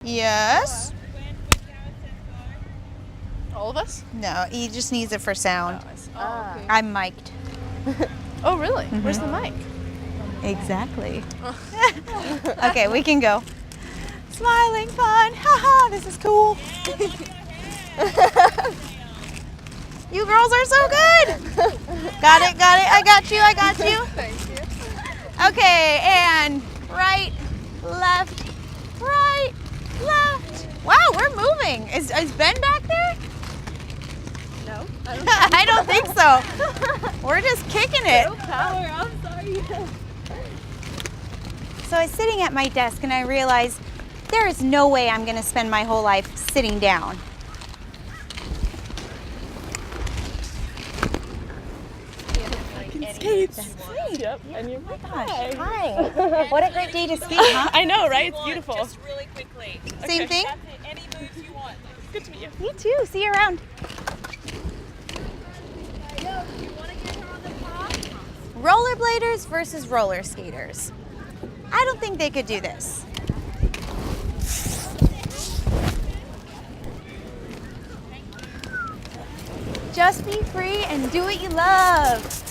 Yes. All of us? No, he just needs it for sound. Oh, okay. I'm mic'd. Oh, really? Where's the mic? Exactly. Okay, we can go. Smiling fun. Haha, this is cool. You girls are so good. Got it. I got you. Thank you. Okay, and right, left, right, left. Wow, we're moving. Is Ben back there? No. I don't think so. We're just kicking it. Power, I'm sorry. So I was sitting at my desk and I realized there is no way I'm going to spend my whole life sitting down. Skates. That's right. Yep. And you're my Gosh, hi. What a great day to skate, huh? I know, right? It's beautiful. Just really quickly. Same thing? That's it. Any moves you want. Good to meet you. Me too. See you around. Rollerbladers versus roller skaters. I don't think they could do this. Just be free and do what you love.